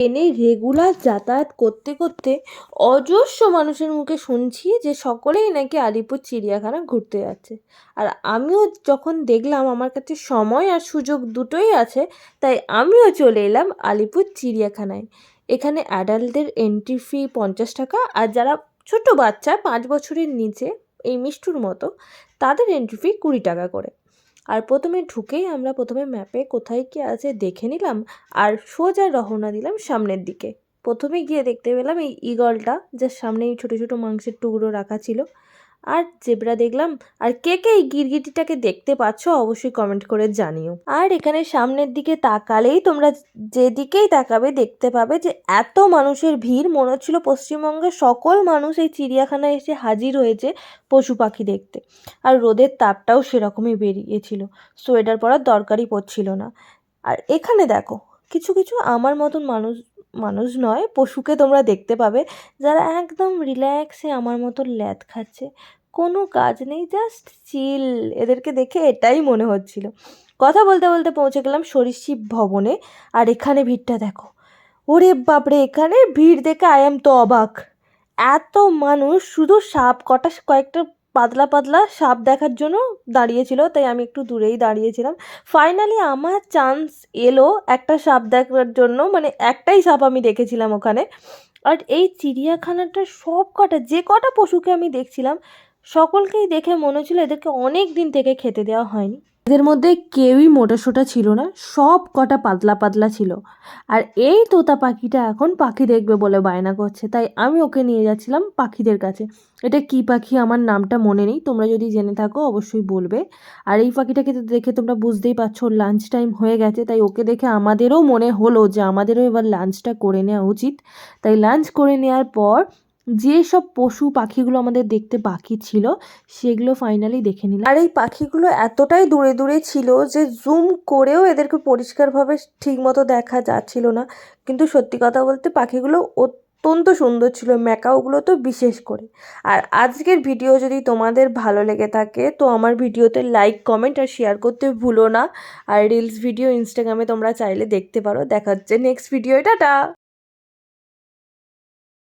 ট্রেনে রেগুলার যাতায়াত করতে করতে অজস্র মানুষের মুখে শুনছি যে সকলেই নাকি আলিপুর চিড়িয়াখানা ঘুরতে যাচ্ছে। আর আমিও যখন দেখলাম আমার কাছে সময় আর সুযোগ দুটোই আছে, তাই আমিও চলে এলাম আলিপুর চিড়িয়াখানায়। এখানে অ্যাডাল্টদের এন্ট্রি ফি 50 টাকা, আর যারা ছোট বাচ্চা 5 বছরের নিচে এই মিষ্টুর মতো, তাদের এন্ট্রি ফি 20 টাকা করে। আর প্রথমে ঢুকেই আমরা প্রথমে ম্যাপে কোথায় কী আছে দেখে নিলাম, আর সোজা রওনা দিলাম সামনের দিকে। প্রথমে গিয়ে দেখতে পেলাম এই ঈগলটা, যার সামনে এই ছোটো ছোটো মাংসের টুকরো রাখা ছিল, আর জেব্রা দেখলাম। আর কে কে এই গিরগিটিটাকে দেখতে পাচ্ছ অবশ্যই কমেন্ট করে জানিও। আর এখানে সামনের দিকে তাকালেই তোমরা যেদিকেই তাকাবে দেখতে পাবে যে এত মানুষের ভিড়, মনে হচ্ছিল পশ্চিমবঙ্গের সকল মানুষ এই চিড়িয়াখানায় এসে হাজির হয়েছে পশু পাখি দেখতে। আর রোদের তাপটাও সেরকমই বেরিয়েছিল, সোয়েটার পরার দরকারই পড়ছিল না। আর এখানে দেখো কিছু কিছু আমার মতন মানুষ নয়, পশুকে তোমরা দেখতে পাবে যারা একদম রিল্যাক্সে আমার মতো ল্যাদ খাচ্ছে, কোনো কাজ নেই, জাস্ট চিল। এদেরকে দেখে এটাই মনে হচ্ছিল। কথা বলতে বলতে পৌঁছে গেলাম সরীসৃপ ভবনে। আর এখানে ভিড়টা দেখো, ওরে বাপরে, এখানে ভিড় দেখে আই এম তো অবাক। এত মানুষ শুধু কয়েকটা পাতলা পাতলা সাপ দেখার জন্য দাঁড়িয়েছিল, তাই আমি একটু দূরেই দাঁড়িয়েছিলাম। ফাইনালি আমার চান্স এলো একটা সাপ দেখার জন্য, মানে একটাই সাপ আমি দেখেছিলাম ওখানে। আর এই চিড়িয়াখানাটা সব কটা যে কটা পশুকে আমি দেখছিলাম, সকলকেই দেখে মনে হচ্ছিল এদেরকে অনেক দিন থেকে খেতে দেওয়া হয়নি। এদের মধ্যে কেউই মোটাসোটা ছিল না, সব কটা পাতলা পাতলা ছিল। আর এই তোতা পাখিটা এখন পাখি দেখবে বলে বায়না করছে, তাই আমি ওকে নিয়ে যাচ্ছিলাম পাখিদের কাছে। এটা কি পাখি আমার নামটা মনে নেই, তোমরা যদি জেনে থাকো অবশ্যই বলবে। আর এই পাখিটাকে দেখে তোমরা বুঝতেই পারছো লাঞ্চ টাইম হয়ে গেছে, তাই ওকে দেখে আমাদেরও মনে হলো যে আমাদেরও এবার লাঞ্চটা করে নেওয়া উচিত। তাই লাঞ্চ করে নেওয়ার পর যেসব পশু পাখিগুলো আমাদের দেখতে বাকি ছিল সেগুলো ফাইনালি দেখে নিলাম। আর এই পাখিগুলো এতটাই দূরে দূরে ছিল যে জুম করেও এদেরকে পরিষ্কারভাবে ঠিকমতো দেখা যাচ্ছিল না। কিন্তু সত্যি কথা বলতে পাখিগুলো অত্যন্ত সুন্দর ছিল, ম্যাকাওগুলো তো বিশেষ করে। আর আজকের ভিডিও যদি তোমাদের ভালো লেগে থাকে তো আমার ভিডিওতে লাইক কমেন্ট আর শেয়ার করতে ভুলো না। আর রিলস ভিডিও ইনস্টাগ্রামে তোমরা চাইলে দেখতে পারো। দেখা হচ্ছে নেক্সট ভিডিও, টাটা।